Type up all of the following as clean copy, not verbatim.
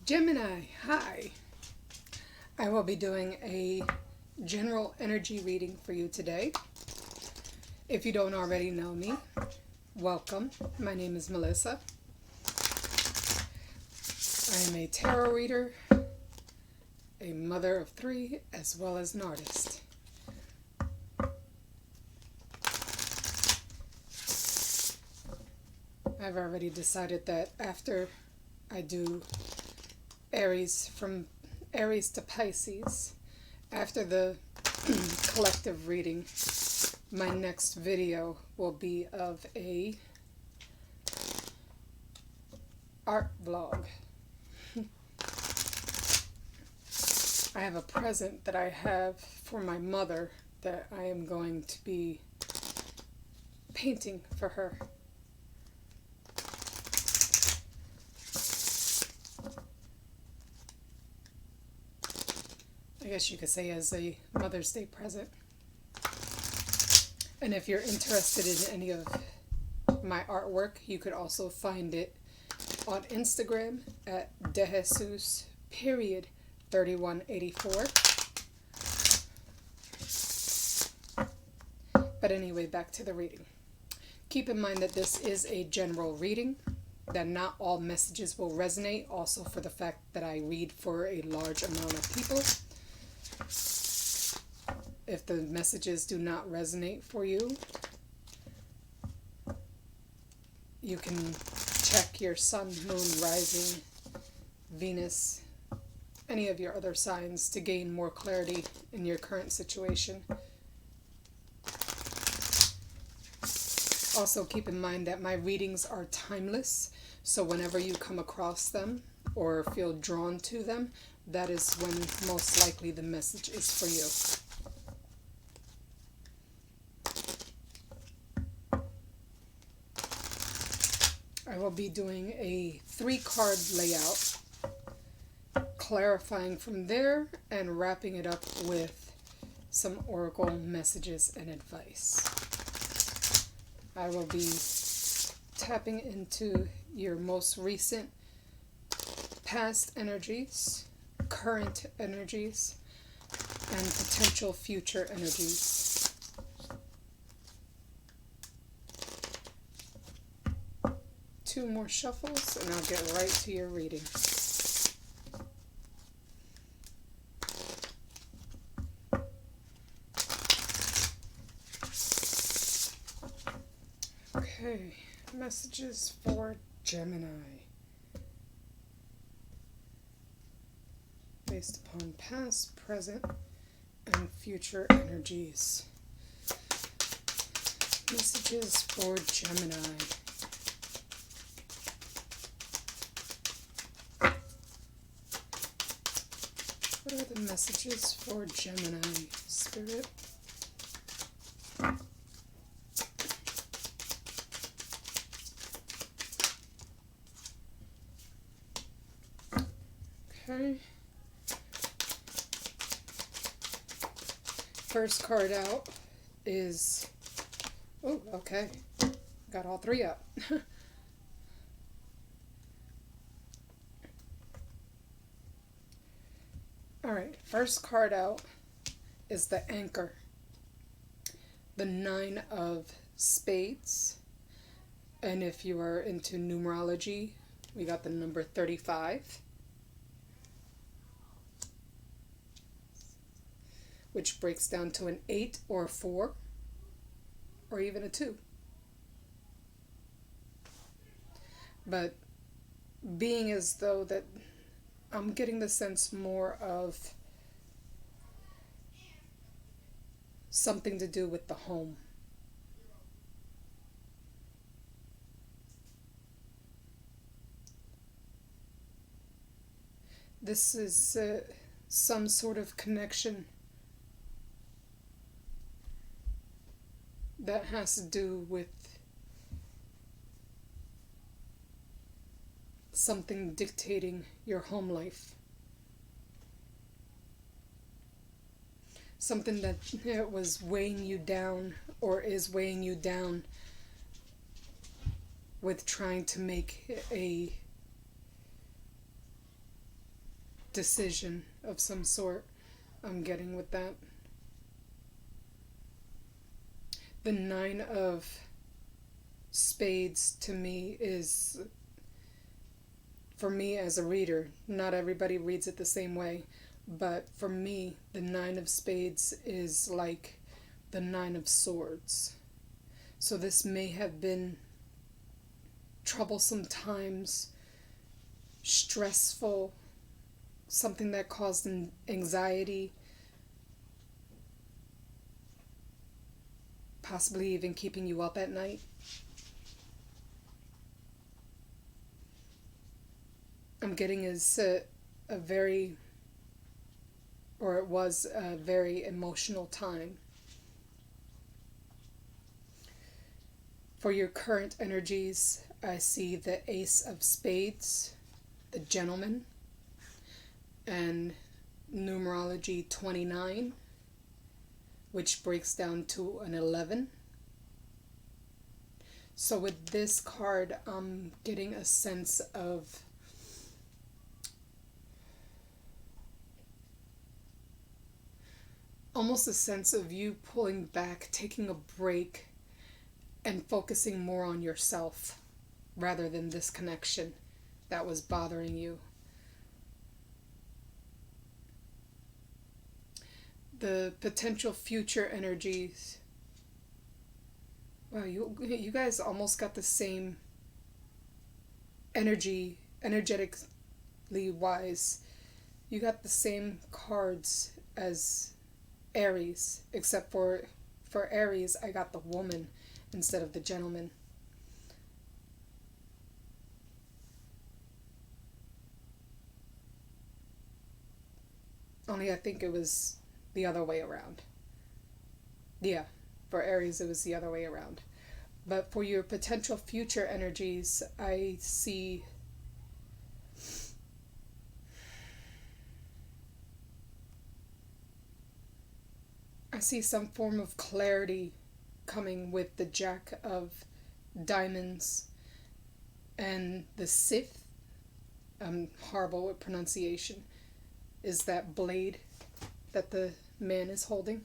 Gemini, hi. I will be doing a general energy reading for you today. If you don't already know me, welcome. My name is Melissa. I am a tarot reader, a mother of three, as well as an artist. I've already decided that after I do Aries, from Aries to Pisces, after the collective reading, my next video will be of a art vlog. I have a present that I have for my mother that I am going to be painting for her. I guess you could say as a Mother's Day present. And if you're interested in any of my artwork, you could also find it on Instagram at dejesus.3184. But anyway, back to the reading. Keep in mind that this is a general reading, that not all messages will resonate, also for the fact that I read for a large amount of people. If the messages do not resonate for you, you can check your sun, moon, rising, Venus, any of your other signs to gain more clarity in your current situation. Also keep in mind that my readings are timeless, so whenever you come across them or feel drawn to them, that is when most likely the message is for you. I will be doing a 3-card layout, clarifying from there and wrapping it up with some oracle messages and advice. I will be tapping into your most recent past energies, current energies, and potential future energies. Two more shuffles and I'll get right to your reading. Okay, messages for Gemini. Based upon past, present, and future energies. Messages for Gemini. What are the messages for Gemini, Spirit? Okay. First card out is, oh, okay. Got all three up. Alright, first card out is the Anchor. The 9 of Spades. And if you are into numerology, we got the number 35. Which breaks down to an 8 or a 4. Or even a 2. But being as though that I'm getting the sense more of something to do with the home. This is some sort of connection that has to do with something dictating your home life. Something that was weighing you down or is weighing you down with trying to make a decision of some sort I'm getting with that. The Nine of Spades to me is, for me as a reader, not everybody reads it the same way, but for me, the Nine of Spades is like the Nine of Swords. So this may have been troublesome times, stressful, something that caused anxiety, possibly even keeping you up at night. I'm getting is a very, or it was a very emotional time. For your current energies, I see the Ace of Spades, the Gentleman, and numerology 29, which breaks down to an 11. So with this card, I'm getting a sense of almost a sense of you pulling back, taking a break, and focusing more on yourself rather than this connection that was bothering you. The potential future energies. Wow, you guys almost got the same energetically wise. You got the same cards as Aries, except for Aries, I got the Woman instead of the Gentleman. Only I think it was the other way around. Yeah, for Aries it was the other way around. But for your potential future energies, I see some form of clarity coming with the Jack of Diamonds and the Sith. I'm horrible with pronunciation. Is that blade that the man is holding.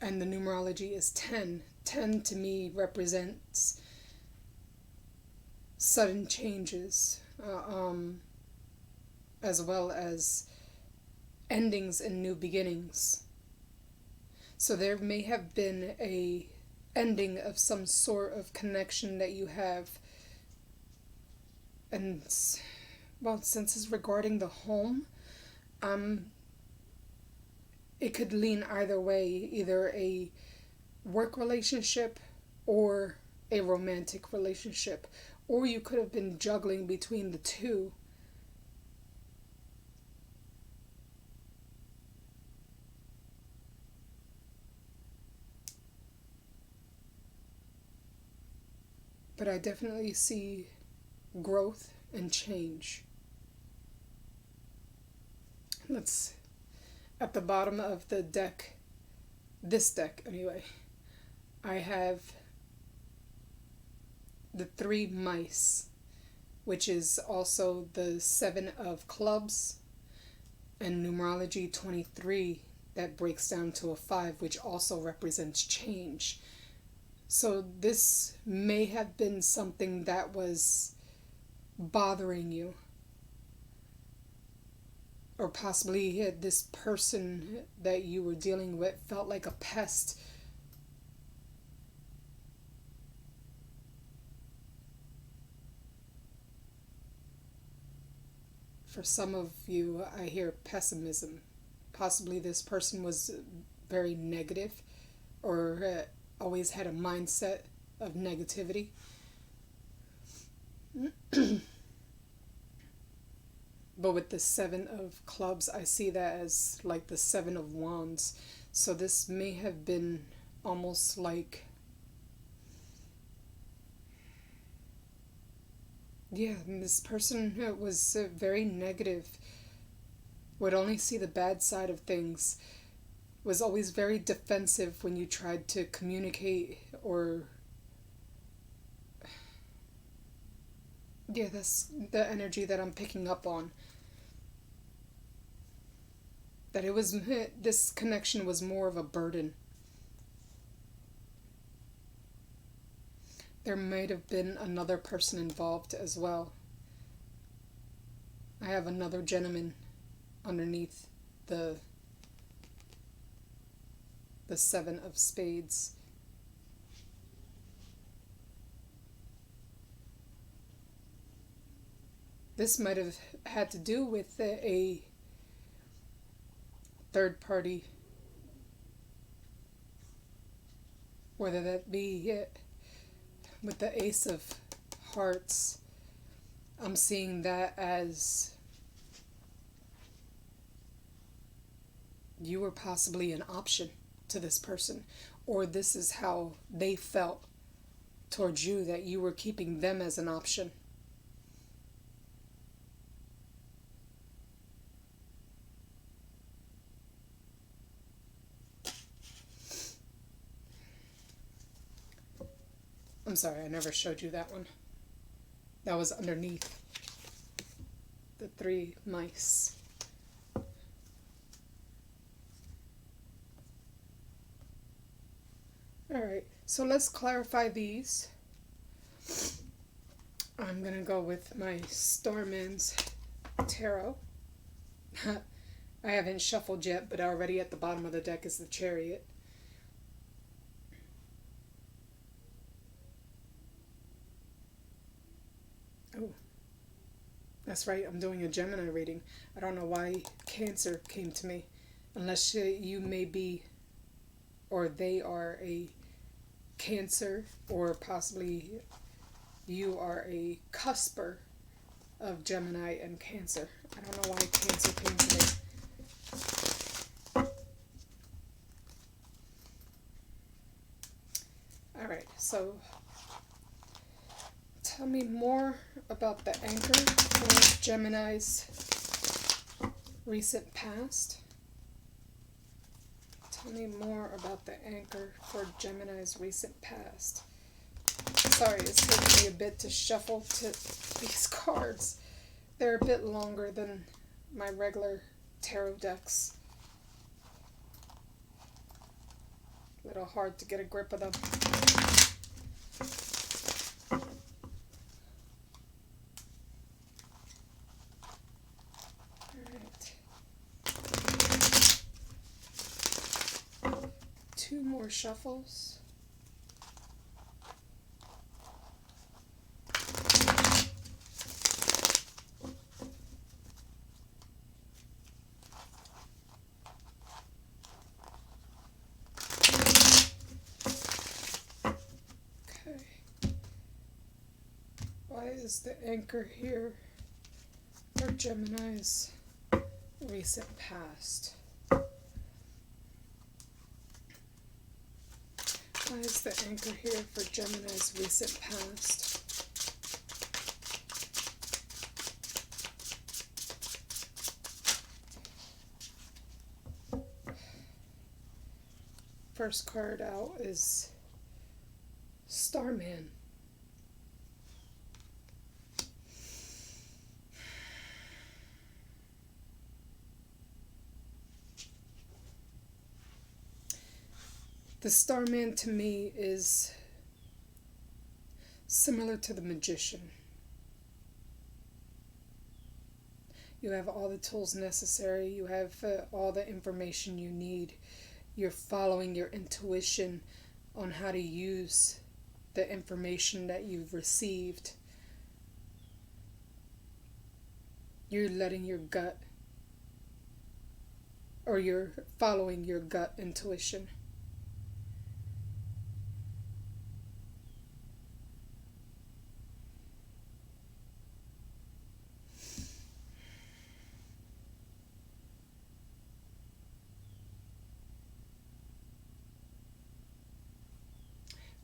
And the numerology is 10. 10 to me represents sudden changes, as well as endings and new beginnings. So there may have been a ending of some sort of connection that you have. And, well, since it's regarding the home, it could lean either way, either a work relationship or a romantic relationship, or you could have been juggling between the two. But I definitely see growth and change. Let's, at the bottom of the deck, this deck anyway, I have the 3 mice, which is also the 7 of clubs, and numerology 23 that breaks down to a 5, which also represents change. So this may have been something that was bothering you. Or possibly this person that you were dealing with felt like a pest. For some of you, I hear pessimism. Possibly this person was very negative, or always had a mindset of negativity. But with the 7 of clubs, I see that as like the 7 of wands. So this may have been almost like, yeah, this person was very negative, would only see the bad side of things, was always very defensive when you tried to communicate or Yeah, that's the energy that I'm picking up on. That it was, this connection was more of a burden. There might have been another person involved as well. I have another gentleman underneath the Seven of Spades. This might have had to do with a third party, whether that be with the Ace of Hearts. I'm seeing that as you were possibly an option to this person, or this is how they felt towards you, that you were keeping them as an option. I'm sorry, I never showed you that one. That was underneath the 3 mice. Alright, so let's clarify these. I'm going to go with my Starman's Tarot. I haven't shuffled yet, but already at the bottom of the deck is the Chariot. Oh, that's right, I'm doing a Gemini reading. I don't know why Cancer came to me, unless you may be, or they are a Cancer, or possibly you are a cusper of Gemini and Cancer. I don't know why Cancer came to me. Alright, so tell me more about the anchor for Gemini's recent past. Tell me more about the anchor for Gemini's recent past. Sorry, it's taking me a bit to shuffle to these cards. They're a bit longer than my regular tarot decks. A little hard to get a grip of them. Alright. 2 more shuffles. Why is the anchor here for Gemini's recent past? Why is the anchor here for Gemini's recent past? First card out is Starman. The Starman to me is similar to the Magician. You have all the tools necessary. You have all the information you need. You're following your intuition on how to use the information that you've received. You're letting your gut, or you're following your gut intuition.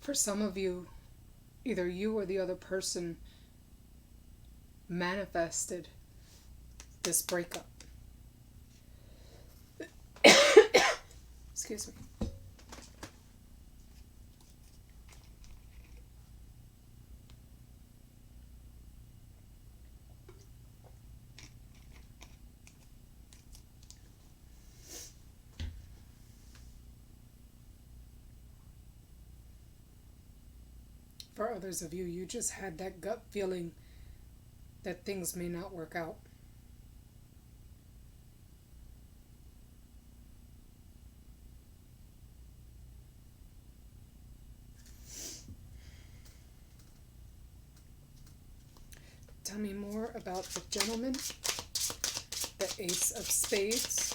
For some of you, either you or the other person manifested this breakup. Excuse me. For others of you, you just had that gut feeling that things may not work out. Tell me more about the gentleman, the Ace of Spades.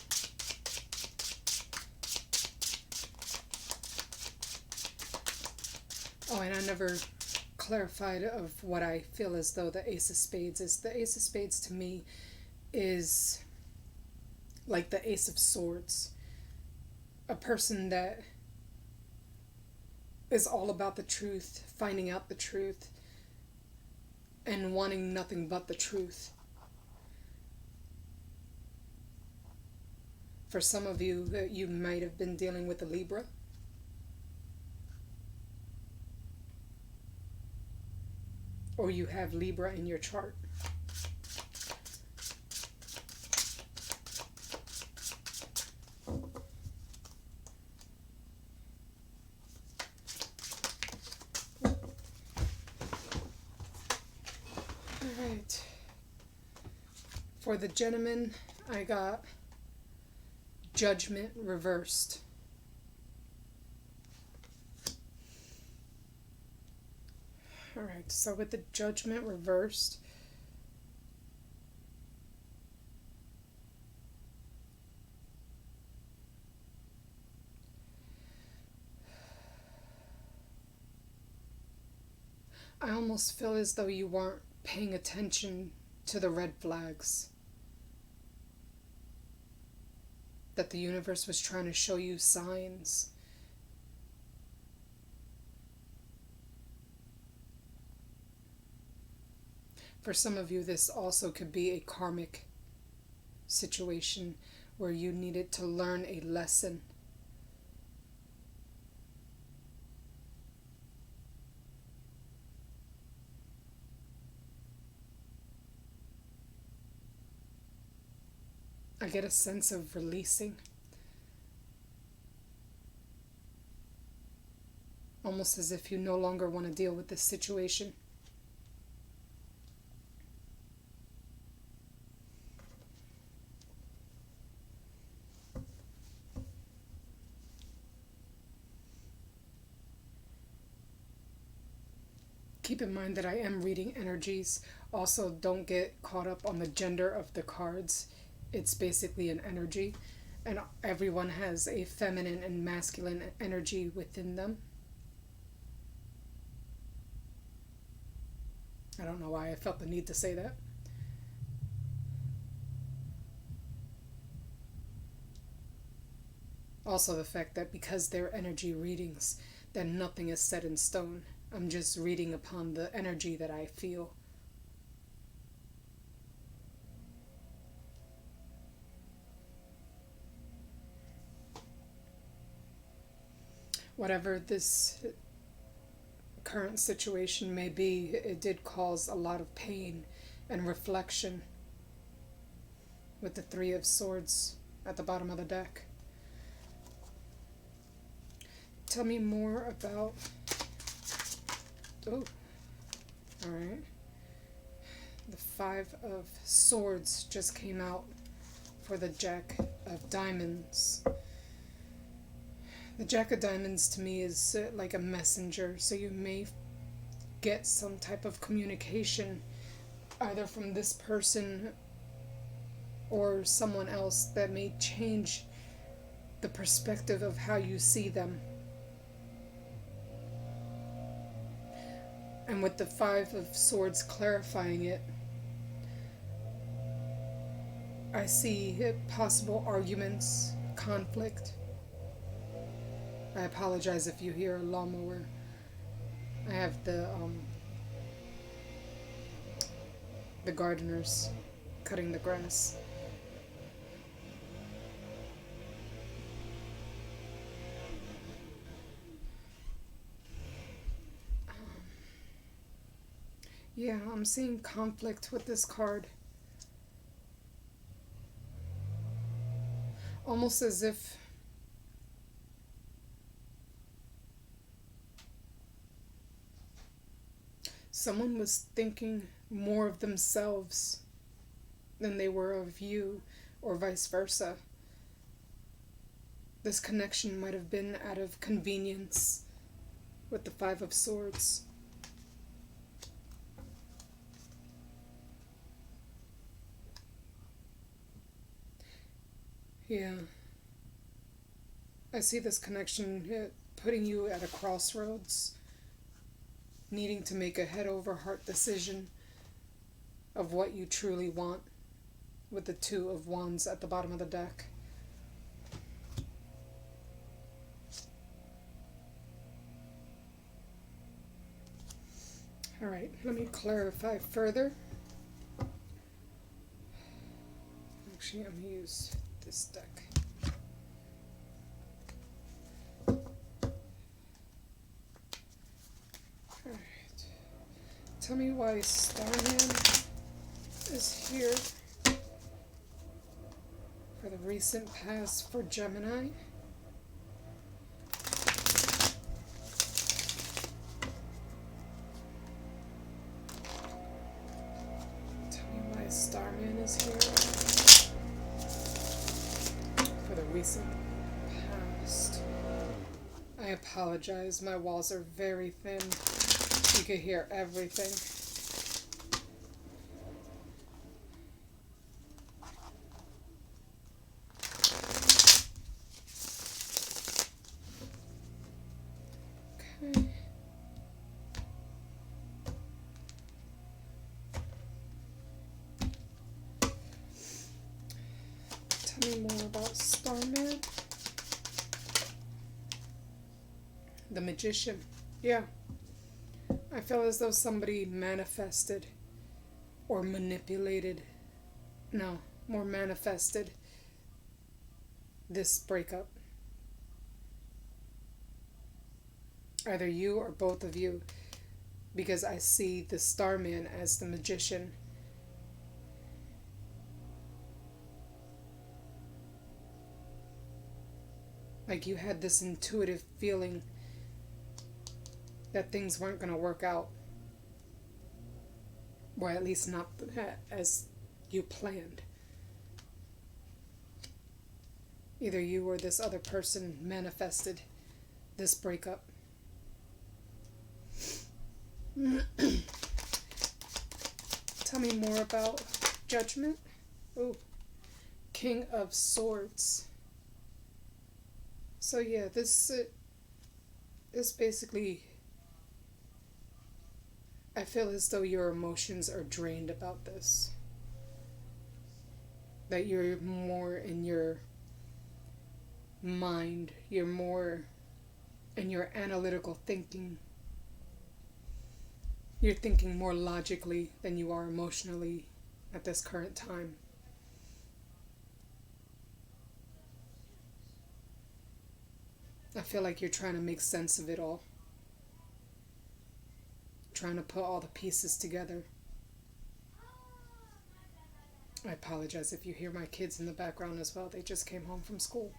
Oh, and I never clarified of what I feel as though the Ace of Spades is. The Ace of Spades to me is like the Ace of Swords. A person that is all about the truth, finding out the truth, and wanting nothing but the truth. For some of you, you might have been dealing with a Libra. Or you have Libra in your chart. Alright. For the gentleman, I got Judgment reversed. Alright, so with the Judgment reversed, I almost feel as though you weren't paying attention to the red flags. That the universe was trying to show you signs. For some of you, this also could be a karmic situation where you needed to learn a lesson. I get a sense of releasing. Almost as if you no longer want to deal with this situation. Keep in mind that I am reading energies. Also, don't get caught up on the gender of the cards. It's basically an energy, and everyone has a feminine and masculine energy within them. I don't know why I felt the need to say that. Also, the fact that because they're energy readings, then nothing is set in stone. I'm just reading upon the energy that I feel. Whatever this current situation may be, it did cause a lot of pain and reflection with the Three of Swords at the bottom of the deck. Tell me more about... Oh, alright. The Five of Swords just came out for the Jack of Diamonds. The Jack of Diamonds to me is like a messenger, so you may get some type of communication either from this person or someone else that may change the perspective of how you see them. And with the Five of Swords clarifying it, I see possible arguments, conflict. I apologize if you hear a lawnmower. I have the gardeners cutting the grass. Yeah, I'm seeing conflict with this card. Almost as if Someone was thinking more of themselves than they were of you, or vice versa. This connection might have been out of convenience with the Five of Swords. Yeah. I see this connection putting you at a crossroads, needing to make a head-over-heart decision of what you truly want, with the Two of Wands at the bottom of the deck. Alright, let me clarify further. Actually, I'm going to use this deck. Alright. Tell me why Starman is here for the recent past for Gemini. Starman is here for the recent past. I apologize, my walls are very thin. You can hear everything. Okay. Tell me more about Starman. The Magician. Yeah. I feel as though somebody manifested or manipulated. No, more manifested this breakup. Either you or both of you. Because I see the Starman as the Magician. Like you had this intuitive feeling that things weren't going to work out. Or at least not as you planned. Either you or this other person manifested this breakup. Tell me more about Judgment. Ooh. King of Swords. So yeah, this basically, I feel as though your emotions are drained about this. That you're more in your mind, you're more in your analytical thinking. You're thinking more logically than you are emotionally at this current time. I feel like you're trying to make sense of it all. Trying to put all the pieces together. I apologize if you hear my kids in the background as well. They just came home from school.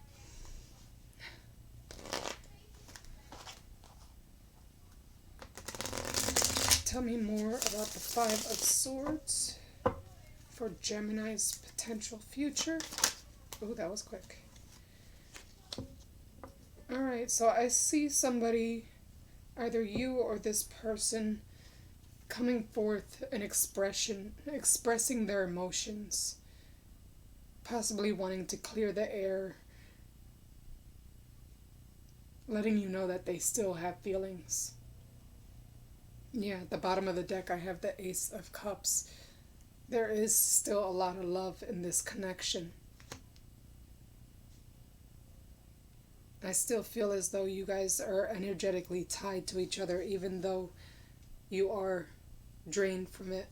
Tell me more about the Five of Swords for Gemini's potential future. Oh, that was quick. Alright, so I see somebody, either you or this person, coming forth an expressing their emotions. Possibly wanting to clear the air. Letting you know that they still have feelings. Yeah, at the bottom of the deck I have the Ace of Cups. There is still a lot of love in this connection. I still feel as though you guys are energetically tied to each other, even though you are drained from it.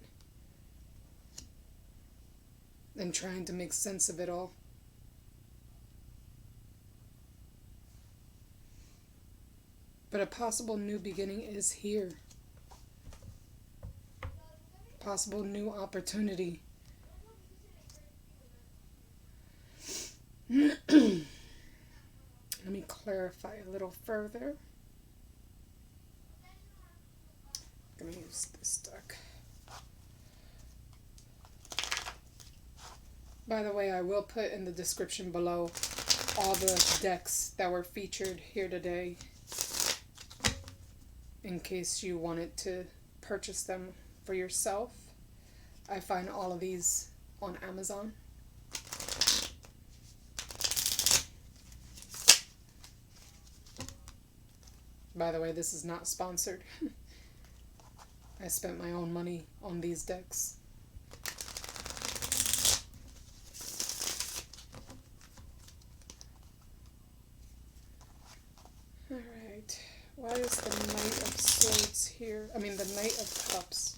And trying to make sense of it all. But a possible new beginning is here. Possible new opportunity. Let me clarify a little further. going to use this deck. By the way, I will put in the description below all the decks that were featured here today, in case you wanted to purchase them for yourself. I find all of these on Amazon. By the way, this is not sponsored. I spent my own money on these decks. Alright, why is the Knight of Swords here? I mean, the Knight of Cups.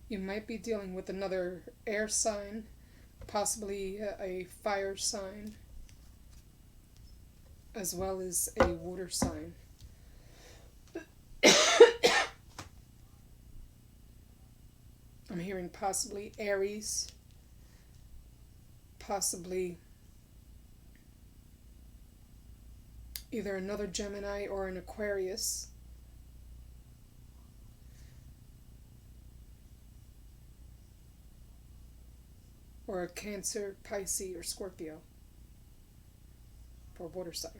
You might be dealing with another air sign, possibly a fire sign, as well as a water sign. I'm hearing possibly Aries, possibly either another Gemini or an Aquarius. Or a Cancer, Pisces, or Scorpio for water sign.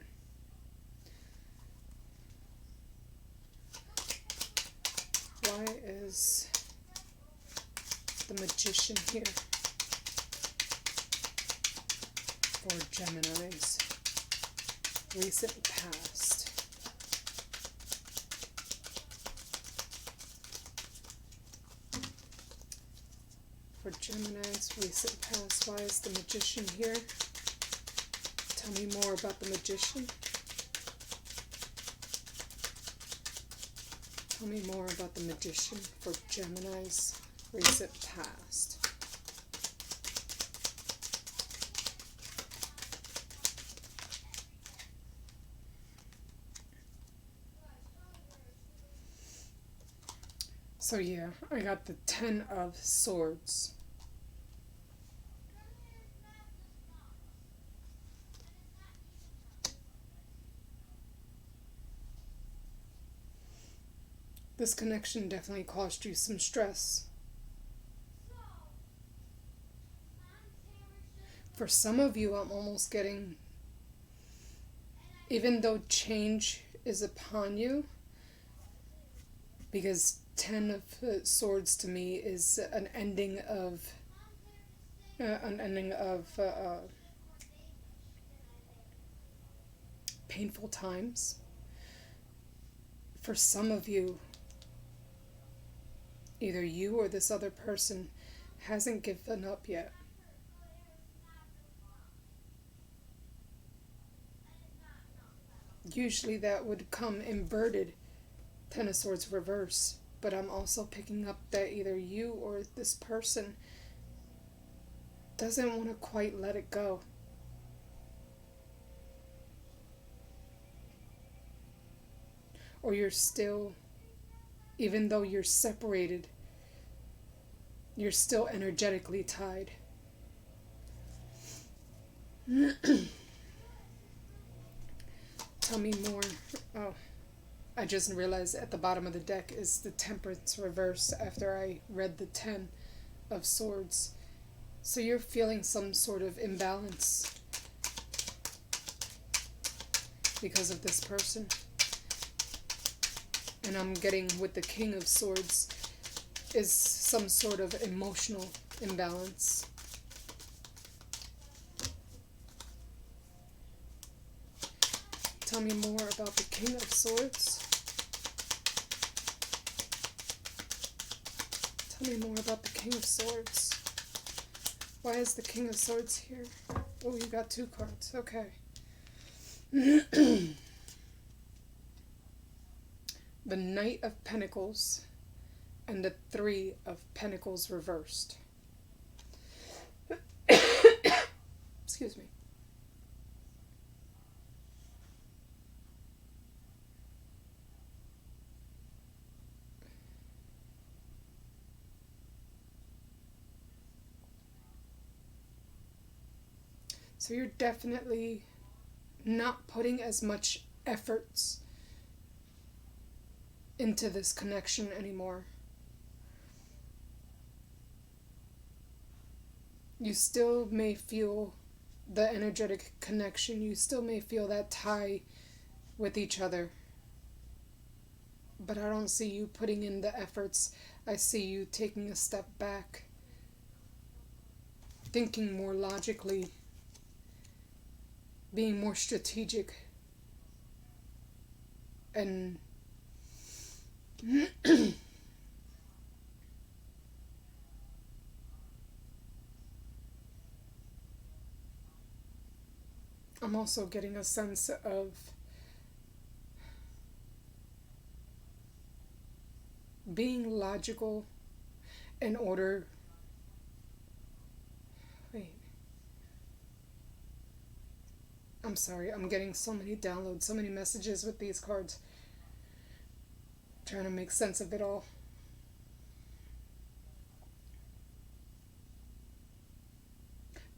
Why is the Magician here for Gemini's recent past? For Gemini's recent past, why is the Magician here? Tell me more about the Magician. Tell me more about the Magician for Gemini's recent past. So yeah, I got the 10 of Swords. This connection definitely caused you some stress. For some of you, I'm almost getting, even though change is upon you, because 10 of Swords to me is an ending of painful times. For some of you, either you or this other person hasn't given up yet. Usually that would come inverted, 10 of Swords reverse. But I'm also picking up that either you or this person doesn't want to quite let it go. Or you're still, even though you're separated, you're still energetically tied. Tell me more. Oh. I just realized at the bottom of the deck is the Temperance reverse after I read the 10 of Swords. So you're feeling some sort of imbalance because of this person. And I'm getting with the King of Swords is some sort of emotional imbalance. Tell me more about the King of Swords. Tell me more about the King of Swords. Why is the King of Swords here? Oh, you got 2 cards. Okay. The Knight of Pentacles and the 3 of Pentacles reversed. Excuse me. So you're definitely not putting as much efforts into this connection anymore. You still may feel the energetic connection. You still may feel that tie with each other. But I don't see you putting in the efforts. I see you taking a step back, thinking more logically, being more strategic, and I'm also getting a sense of being logical in order. Wait. I'm sorry, I'm getting so many downloads, so many messages with these cards. Trying to make sense of it all.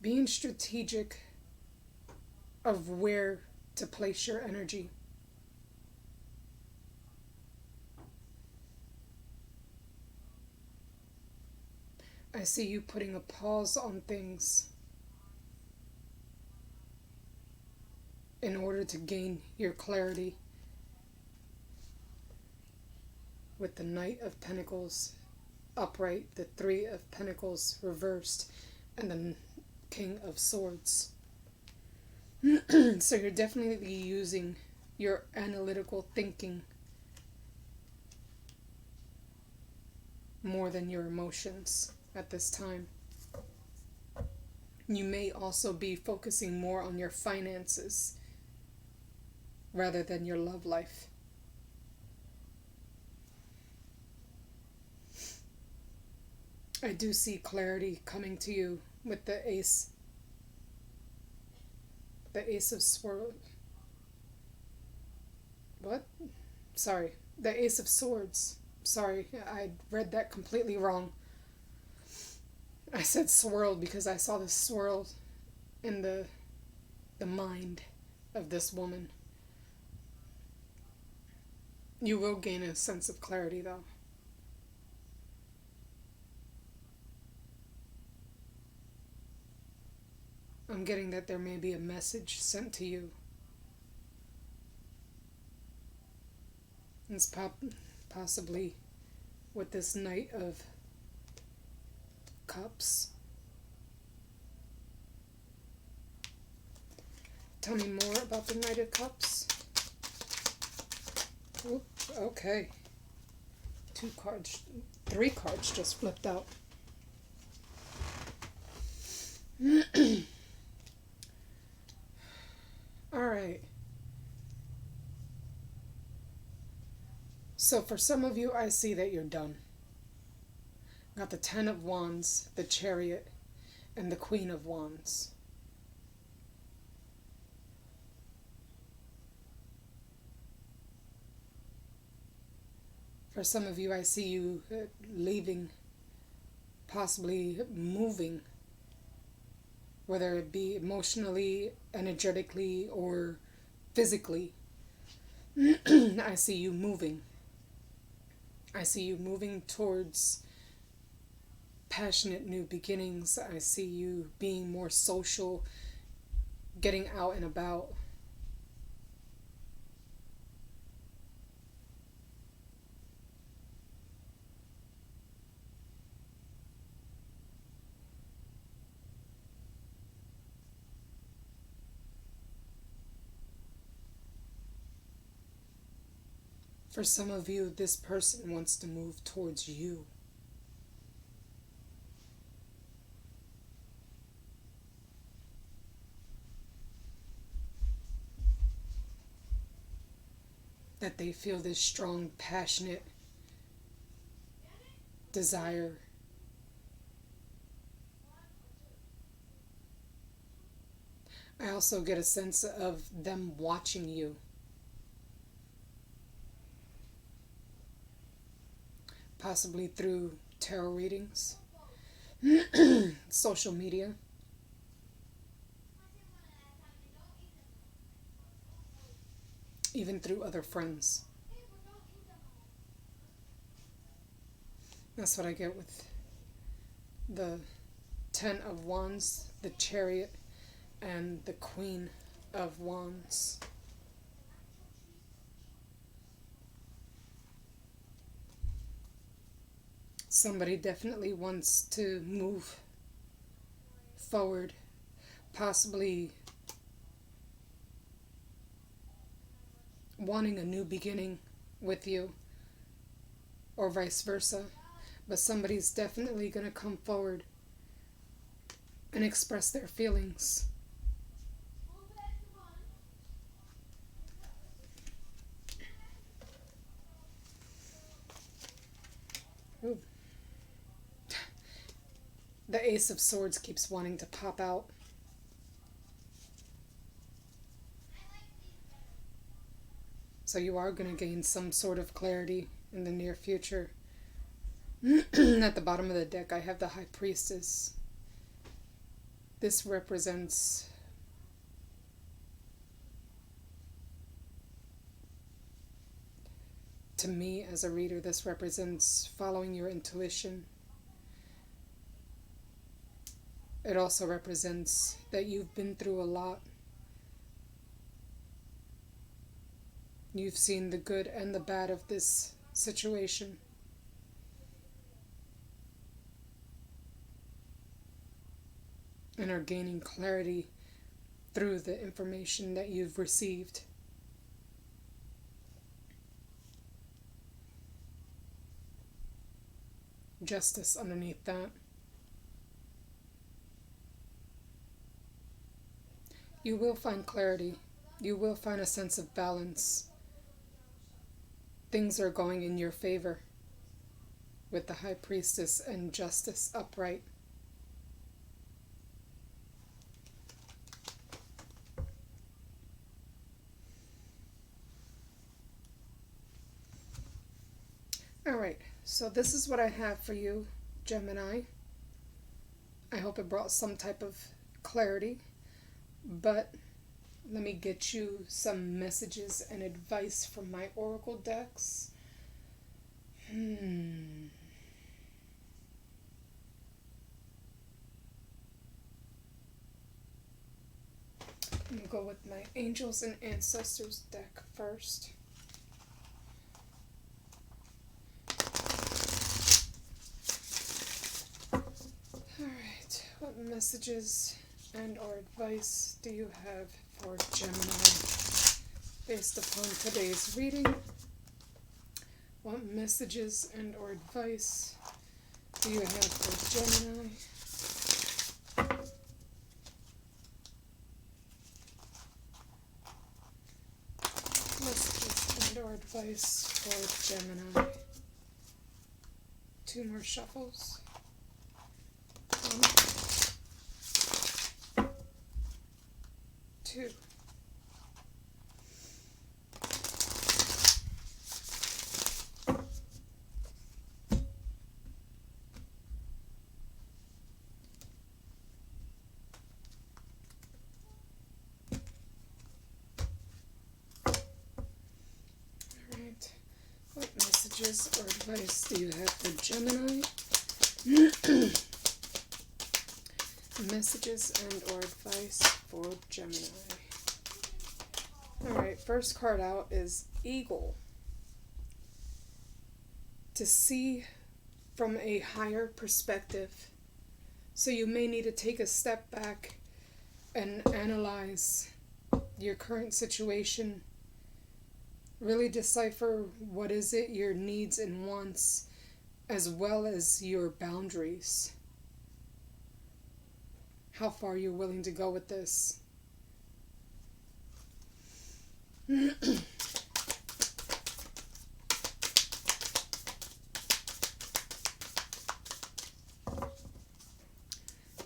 Being strategic of where to place your energy. I see you putting a pause on things in order to gain your clarity. With the Knight of Pentacles upright, the Three of Pentacles reversed, and the King of Swords. So you're definitely using your analytical thinking more than your emotions at this time. You may also be focusing more on your finances rather than your love life. I do see clarity coming to you with the Ace of Swords. What? Sorry. The Ace of Swords. Sorry, I read that completely wrong. I said swirled because I saw the swirl in the mind of this woman. You will gain a sense of clarity, though. I'm getting that there may be a message sent to you. It's possibly with this Knight of Cups. Tell me more about the Knight of Cups. Oop, okay. 3 cards just flipped out. Alright. So for some of you, I see that you're done. Got the 10 of Wands, the Chariot, and the Queen of Wands. For some of you, I see you leaving, possibly moving, whether it be emotionally, energetically, or physically. I see you moving. I see you moving towards passionate new beginnings. I see you being more social, getting out and about. For some of you, this person wants to move towards you. That they feel this strong, passionate desire. I also get a sense of them watching you. Possibly through tarot readings, social media. even through other friends. That's what I get with the Ten of Wands, the Chariot, and the Queen of Wands. Somebody definitely wants to move forward, possibly wanting a new beginning with you, or vice versa. But somebody's definitely going to come forward and express their feelings. Ooh. The Ace of Swords keeps wanting to pop out. So you are going to gain some sort of clarity in the near future. At the bottom of the deck, I have the High Priestess. This represents to me as a reader, this represents following your intuition. It also represents that you've been through a lot. You've seen the good and the bad of this situation. And are gaining clarity through the information that you've received. Justice underneath that. You will find clarity. You will find a sense of balance. Things are going in your favor with the High Priestess and Justice upright. Alright, so this is what I have for you, Gemini. I hope it brought some type of clarity, but let me get you some messages and advice from my oracle decks. I'm going to go with my Angels and Ancestors deck first. Alright, what messages and or advice do you have for Gemini based upon today's reading? What messages and or advice do you have for Gemini? Messages and or advice for Gemini. 2 more shuffles. 1, 2. Alright, what messages or advice do you have for Gemini? Messages and or advice for Gemini. Alright, first card out is Eagle. To see from a higher perspective. So you may need to take a step back and analyze your current situation. Really decipher what is it, your needs and wants, as well as your boundaries. How far you're willing to go with this.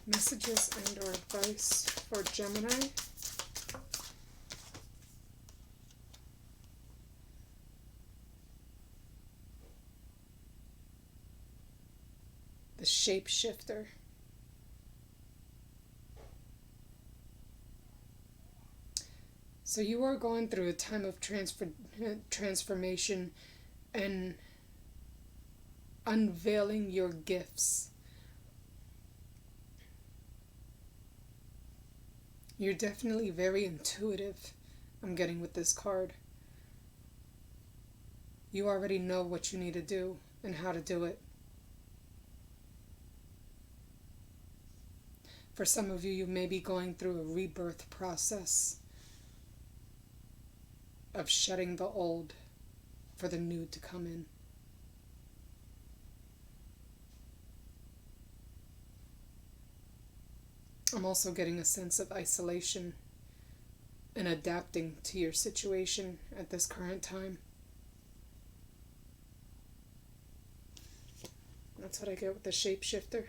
Messages and or advice for Gemini. The Shapeshifter. So So you are going through a time of transformation and unveiling your gifts. You're definitely very intuitive, I'm getting with this card. You already know what you need to do and how to do it. For some of you, you may be going through a rebirth process of shutting the old for the new to come in. I'm also getting a sense of isolation and adapting to your situation at this current time. That's what I get with the shapeshifter.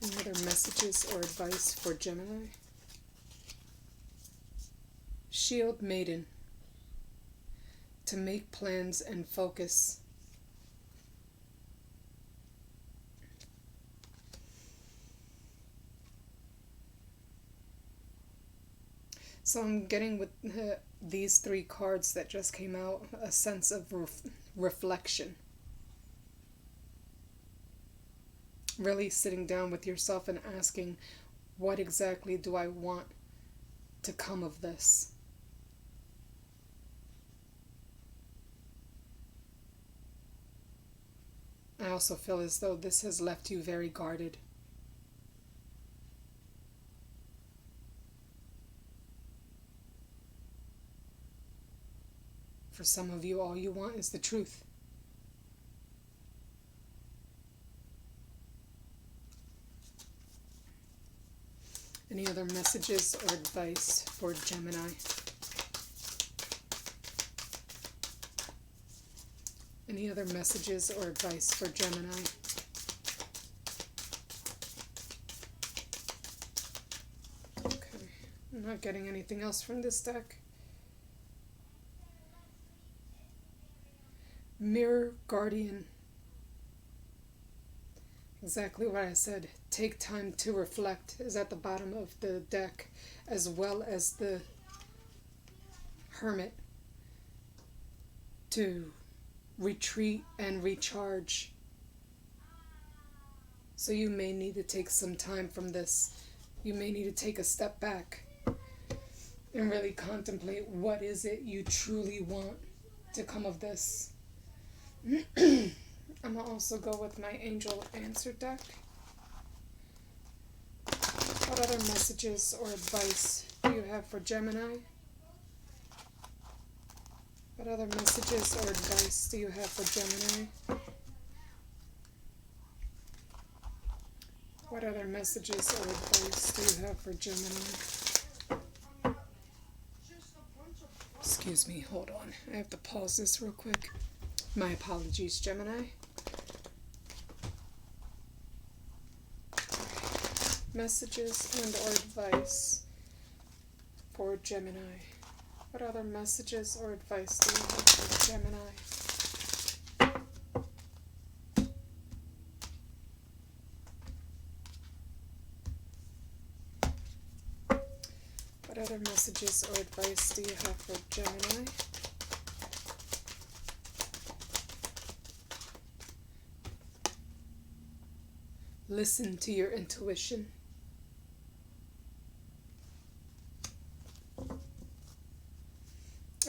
Any other messages or advice for Gemini? Shield Maiden. To make plans and focus. So I'm getting with these three cards that just came out a sense of reflection. Really sitting down with yourself and asking, what exactly do I want to come of this? I also feel as though this has left you very guarded. For some of you, all you want is the truth. Any other messages or advice for Gemini? Any other messages or advice for Gemini? Okay, I'm not getting anything else from this deck. Mirror Guardian. Exactly what I said. Take time to reflect is at the bottom of the deck, as well as the Hermit. To retreat and recharge. So you may need to take some time from this. You may need to take a step back and really contemplate what is it you truly want to come of this. I'm going to also go with my Angel Answer deck. What other messages or advice do you have for Gemini? What other messages or advice do you have for Gemini? What other messages or advice do you have for Gemini? Excuse me, hold on. I have to pause this real quick. My apologies, Gemini. Messages and or advice for Gemini. What other messages or advice do you have for Gemini? What other messages or advice do you have for Gemini? Listen to your intuition.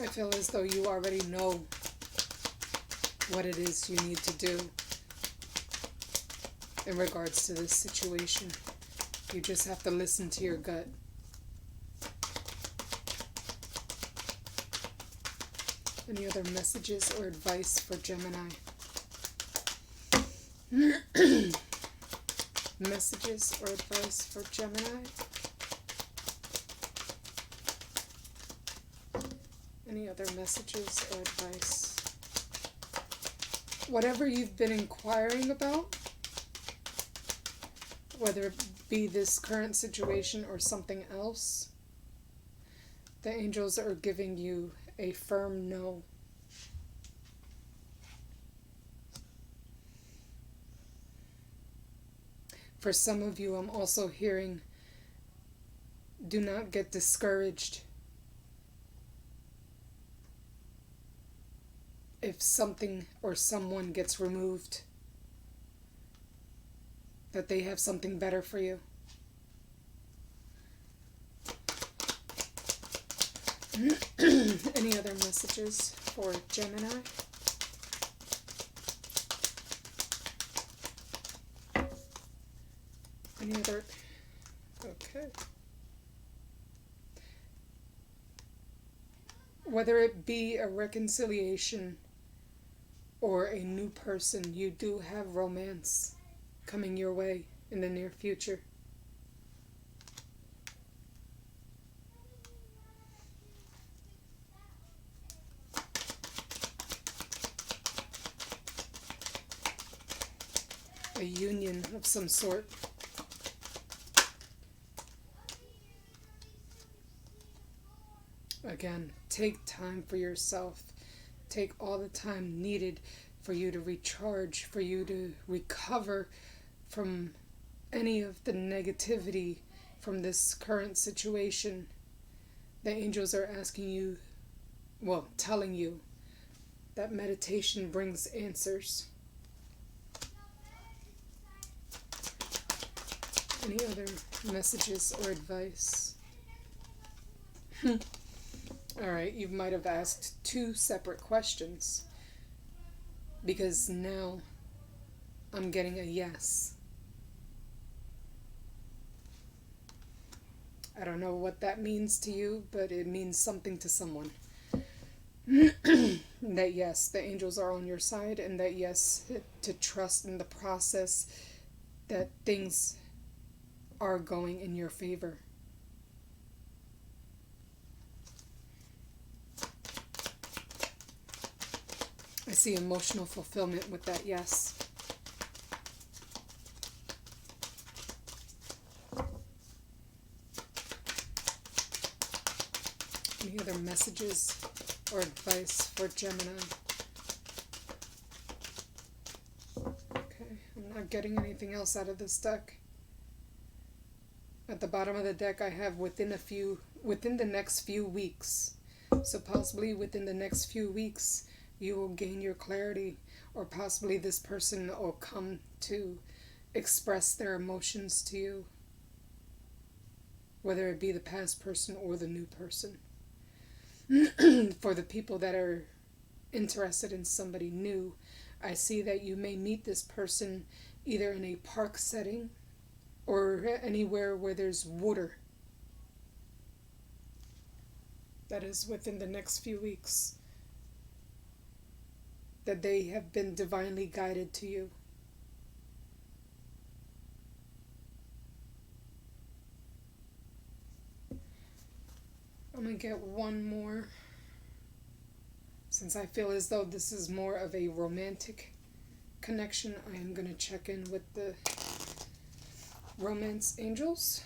I feel as though you already know what it is you need to do in regards to this situation. You just have to listen to your gut. Any other messages or advice for Gemini? Messages or advice for Gemini? Any other messages or advice? Whatever you've been inquiring about, whether it be this current situation or something else, the angels are giving you a firm no. For some of you, I'm also hearing Do not get discouraged if something or someone gets removed, that they have something better for you. Any other messages for Gemini? Any other? Okay. Whether it be a reconciliation or a new person, you do have romance coming your way in the near future. A union of some sort. Again, take time for yourself. Take all the time needed for you to recharge, for you to recover from any of the negativity from this current situation. The angels are asking you, well, telling you that meditation brings answers. Any other messages or advice? Alright, you might have asked 2 separate questions, because now I'm getting a yes. I don't know what that means to you, but it means something to someone. That yes, the angels are on your side, and that yes, to trust in the process, that things are going in your favor. I see emotional fulfillment with that yes. Any other messages or advice for Gemini? Okay, I'm not getting anything else out of this deck. At the bottom of the deck, I have within the next few weeks. So possibly within the next few weeks, you will gain your clarity, or possibly this person will come to express their emotions to you, whether it be the past person or the new person. For the people that are interested in somebody new, I see that you may meet this person either in a park setting or anywhere where there's water. That is within the next few weeks. That they have been divinely guided to you. I'm going to get one more. Since I feel as though this is more of a romantic connection, I am going to check in with the romance angels.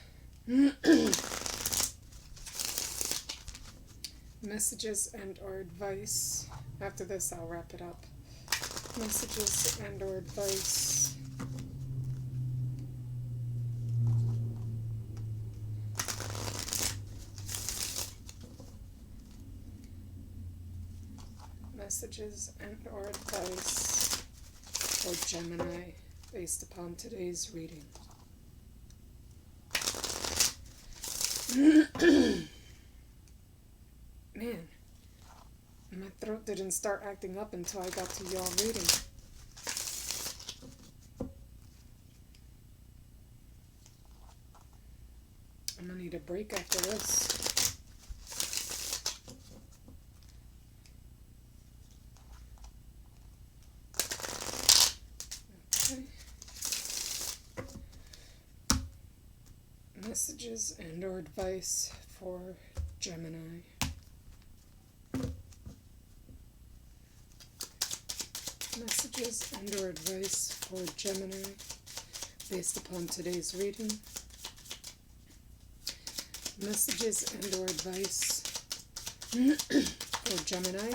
Messages and or advice. After this, I'll wrap it up. Messages and or advice. Messages and or advice for Gemini based upon today's reading. Man, my throat didn't start acting up until I got to y'all reading. I'm gonna need a break after this. Okay. Messages and or advice for Gemini. Messages and or advice for Gemini based upon today's reading. Messages and or advice for Gemini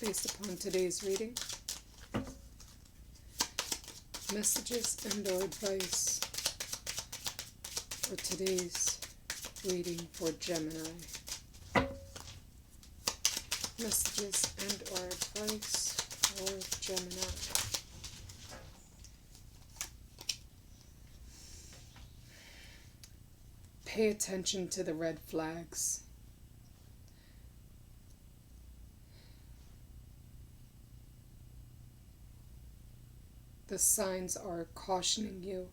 based upon today's reading. Messages and or advice for today's reading for Gemini. Messages and or advice for Gemini. Pay attention to the red flags. The signs are cautioning you.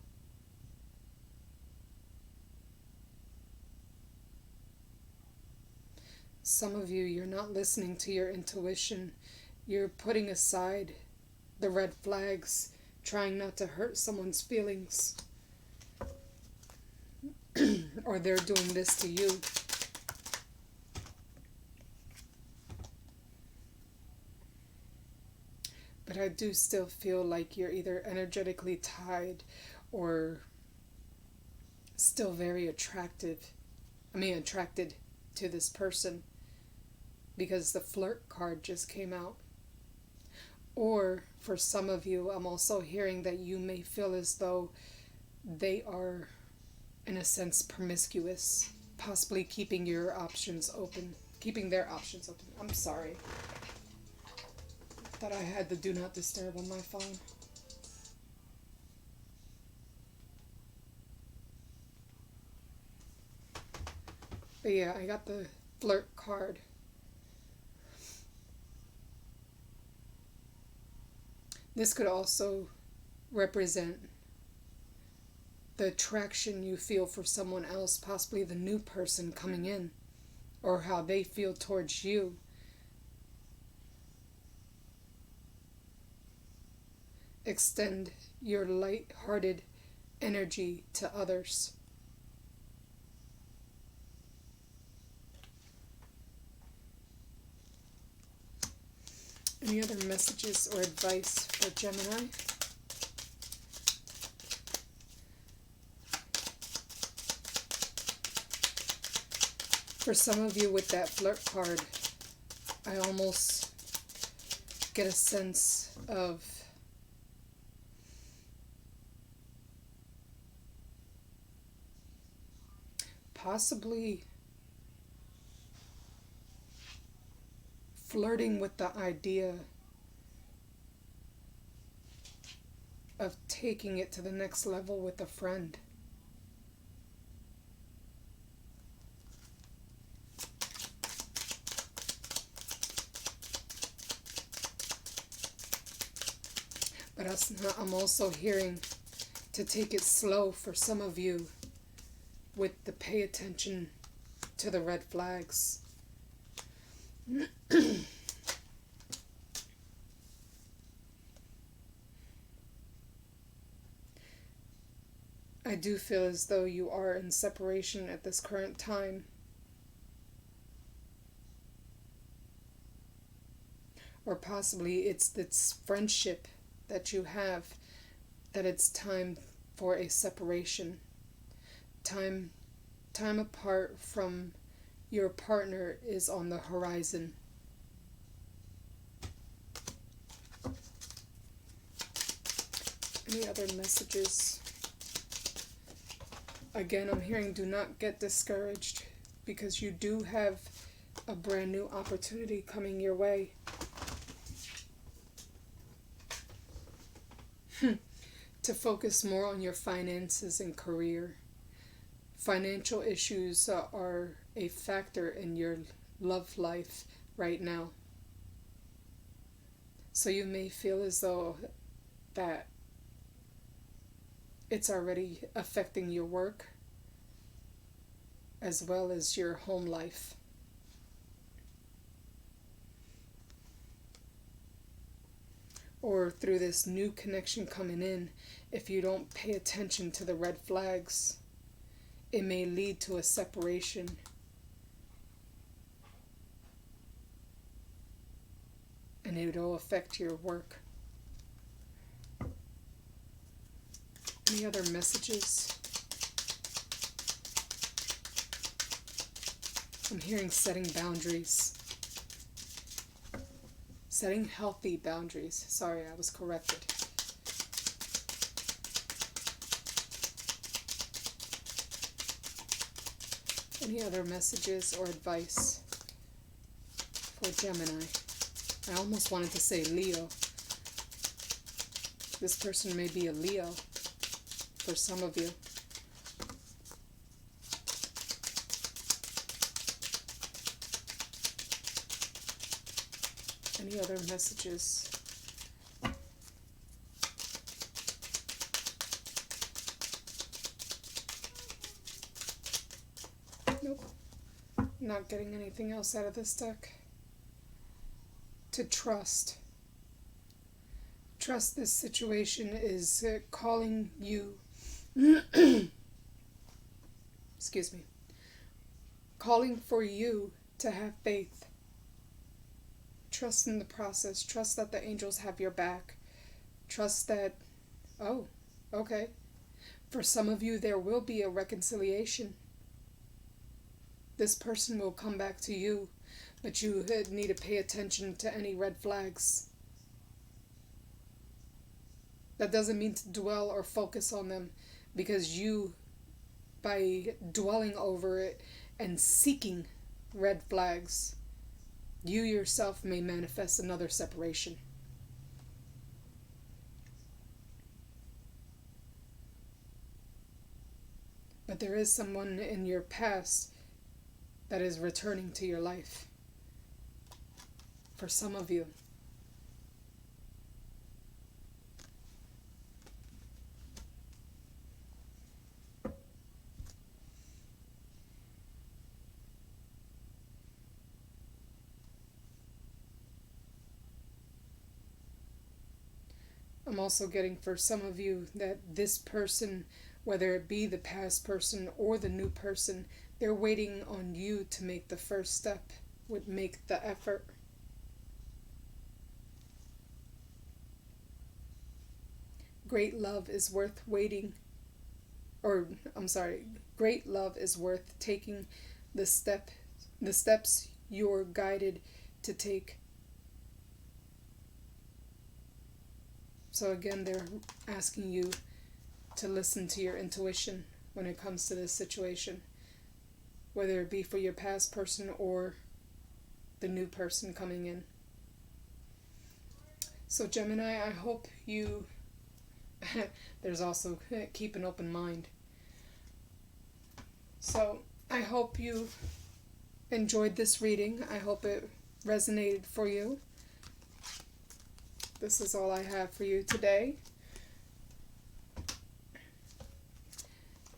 Some of you, you're not listening to your intuition. You're putting aside the red flags, trying not to hurt someone's feelings. Or they're doing this to you. But I do still feel like you're either energetically tied or still very attracted to this person, because the flirt card just came out. Or for some of you, I'm also hearing that you may feel as though they are, in a sense, promiscuous, possibly keeping their options open. I'm sorry. Thought I had the do not disturb on my phone. But yeah, I got the flirt card. This could also represent the attraction you feel for someone else, possibly the new person coming in, or how they feel towards you. Extend your light-hearted energy to others. Any other messages or advice for Gemini? For some of you with that flirt card, I almost get a sense of possibly flirting with the idea of taking it to the next level with a friend. But I'm also hearing to take it slow for some of you with the pay attention to the red flags. I do feel as though you are in separation at this current time. Or possibly it's this friendship that you have, that it's time for a separation. Time apart from your partner is on the horizon. Any other messages? Again, I'm hearing do not get discouraged, because you do have a brand new opportunity coming your way. To focus more on your finances and career. Financial issues are a factor in your love life right now. So you may feel as though that it's already affecting your work as well as your home life. Or through this new connection coming in, if you don't pay attention to the red flags, it may lead to a separation. And it will affect your work. Any other messages? I'm hearing setting boundaries. Setting healthy boundaries. Sorry, I was corrected. Any other messages or advice for Gemini? I almost wanted to say Leo. This person may be a Leo for some of you. Any other messages? Nope. Not getting anything else out of this deck. To trust. Trust this situation is calling you. Excuse me. Calling for you to have faith. Trust in the process. Trust that the angels have your back. Trust that, oh, okay. For some of you, there will be a reconciliation. This person will come back to you, but you need to pay attention to any red flags. That doesn't mean to dwell or focus on them, because you, by dwelling over it and seeking red flags, you yourself may manifest another separation. But there is someone in your past that is returning to your life. For some of you. I'm also getting for some of you that this person, whether it be the past person or the new person, they're waiting on you to make the first step, would make the effort. Great love is worth waiting, great love is worth taking the steps you're guided to take. So again, they're asking you to listen to your intuition when it comes to this situation, whether it be for your past person or the new person coming in. So Gemini, I hope you, there's also keep an open mind. So I hope you enjoyed this reading. I hope it resonated for you. This is all I have for you today.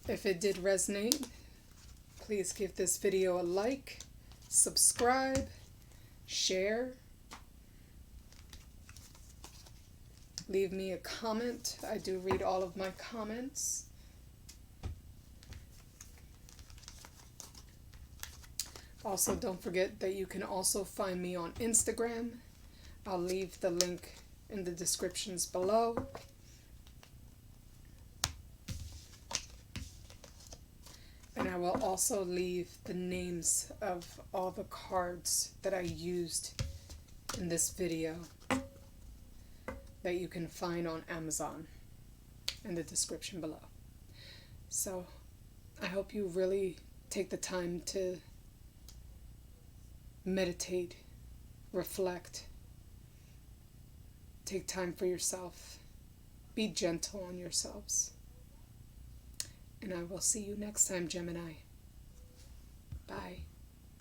If it did resonate, please give this video a like, subscribe, share, leave me a comment. I do read all of my comments. Also, don't forget that you can also find me on Instagram. I'll leave the link in the descriptions below. And I will also leave the names of all the cards that I used in this video that you can find on Amazon in the description below. So I hope you really take the time to meditate, reflect, take time for yourself, be gentle on yourselves. And I will see you next time, Gemini. Bye.